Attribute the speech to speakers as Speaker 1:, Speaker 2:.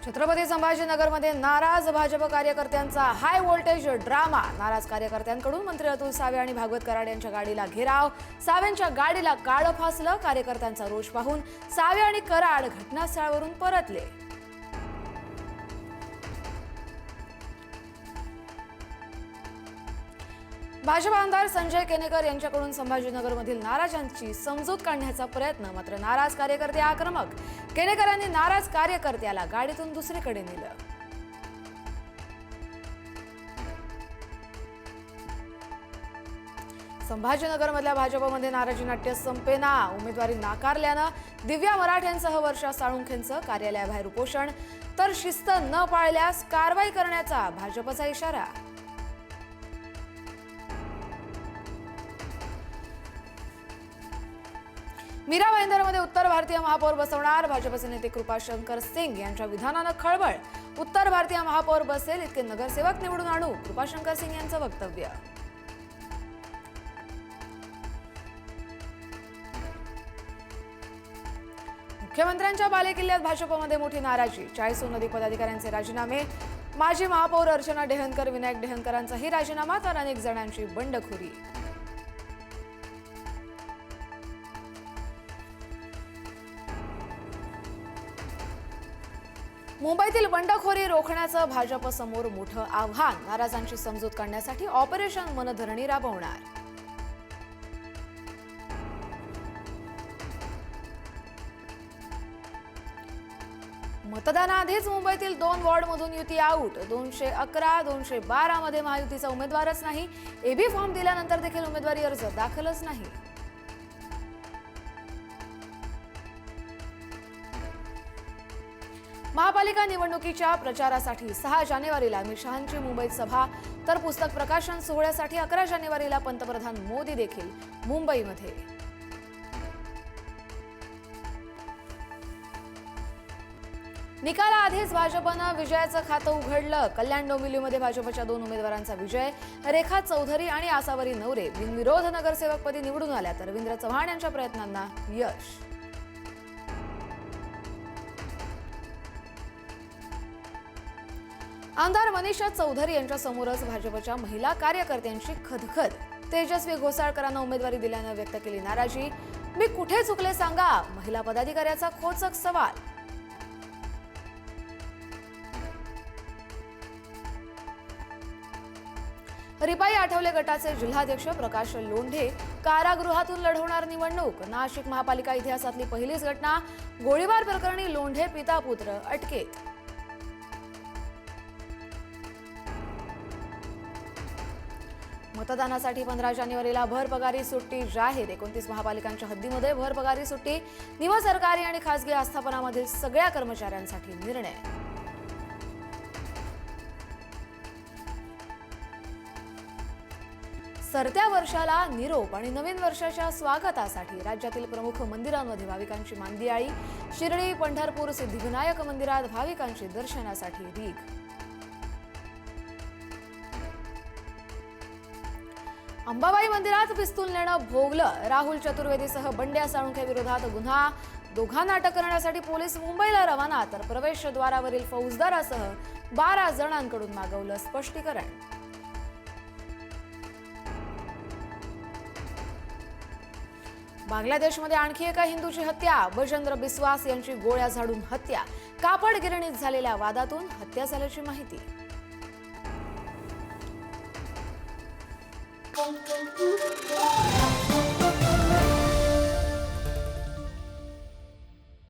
Speaker 1: छत्रपती संभाजीनगरमध्ये नाराज भाजप कार्यकर्त्यांचा high voltage drama. नाराज कार्यकर्त्यांकडून मंत्री अतुल सावे आणि भागवत कराड यांच्या गाडीला घेराव। सावेंच्या गाडीला काळं फासलं। कार्यकर्त्यांचा रोष पाहून सावे आणि कराड घटनास्थळावरून परतले। भाजप आमदार संजय केनेकर यांच्याकडून संभाजीनगरमधील नाराजांची समजूत काढण्याचा प्रयत्न, मात्र नाराज कार्यकर्ते आक्रमक। केनेकरांनी नाराज कार्यकर्त्याला गाडीतून दुसरीकडे नेलं। संभाजीनगरमधल्या भाजपमध्ये नाराजी नाट्य संपेना। उमेदवारी नाकारल्यानं दिव्या मराठेंसह वर्षा साळुंखेंचं कार्यालयाबाहेर उपोषण, तर शिस्त न पाळल्यास कारवाई करण्याचा भाजपचा इशारा। मीरा भाईंदरमध्ये उत्तर भारतीय महापौर बसवणार। भाजपचे नेते कृपाशंकर सिंग यांच्या विधानानं खळबळ। उत्तर भारतीय महापौर बसेल इतके नगरसेवक निवडून आणू, कृपाशंकर सिंग यांचं वक्तव्य। मुख्यमंत्र्यांच्या बालेकिल्ल्यात भाजपमध्ये मोठी नाराजी। 40हून अधिक पदाधिकाऱ्यांचे राजीनामे। माजी महापौर अर्चना डेहनकर, विनायक डेहनकरांचाही राजीनामा, तर अनेक जणांची बंडखोरी। मुंबईतील बंडखोरी रोखण्याचं भाजपसमोर मोठं आव्हान। नाराजांची समजूत काढण्यासाठी ऑपरेशन मनधरणी राबवणार। मतदानाआधीच मुंबईतील 2 वॉर्डमधून युती आऊट। 211, 212 मध्ये महायुतीचा उमेदवारच नाही। एबी फॉर्म दिल्यानंतर देखील उमेदवारी अर्ज दाखलच नाही। महापालिका निवडणुकीच्या प्रचारासाठी 6 जानेवारीला अमित शहांची मुंबईत सभा, तर पुस्तक प्रकाशन सोहळ्यासाठी 11 जानेवारीला पंतप्रधान मोदी देखील मुंबईमध्ये। निकालाआधीच भाजपनं विजयाचं खातं उघडलं। कल्याण डोंबिवलीमध्ये भाजपच्या 2 उमेदवारांचा विजय। रेखा चौधरी आणि आसावरी नवरे बिनविरोध नगरसेवकपदी निवडून आल्या, तर रवींद्र चव्हाण यांच्या प्रयत्नांना यश। आमदार मनीषा चौधरी यांच्या समोरच भाजपच्या महिला कार्यकर्त्यांची खदखद। तेजस्वी घोसाळकरांना उमेदवारी दिल्यानं व्यक्त केली नाराजी। मी कुठे चुकले सांगा, महिला पदाधिकाऱ्याचा खोचक सवाल। रिपाई आठवले गटाचे जिल्हाध्यक्ष प्रकाश लोंढे कारागृहातून लढवणार निवडणूक। नाशिक महापालिका इतिहासातली पहिलीच घटना। गोळीबार प्रकरणी लोंढे पिता पुत्र अटकेत। मतदानासाठी 15 जानेवारीला भरपगारी सुट्टी जाहीर। 29 महापालिकांच्या हद्दीमध्ये भरपगारी सुट्टी। निम सरकारी आणि खासगी आस्थापनामधील सगळ्या कर्मचाऱ्यांसाठी निर्णय। सरत्या वर्षाला निरोप आणि नवीन वर्षाच्या स्वागतासाठी राज्यातील प्रमुख मंदिरांमध्ये भाविकांची मांदियाळी। शिर्डी, पंढरपूर, सिद्धिविनायक मंदिरात भाविकांची दर्शनासाठी रीघ। अंबाबाई मंदिरात पिस्तूल नेणं भोगलं। राहुल चतुर्वेदीसह बंड्या साळुंखे विरोधात गुन्हा। दोघांना अटक करण्यासाठी पोलीस मुंबईला रवाना, तर प्रवेशद्वारावरील फौजदारासह 12 जणांकडून मागवलं स्पष्टीकरण। बांगलादेशमध्ये आणखी एका हिंदूची हत्या। बजेंद्र बिस्वास यांची गोळ्या झाडून हत्या। कापड गिरणीत झालेल्या वादातून हत्या झाल्याची माहिती।
Speaker 2: Thank you.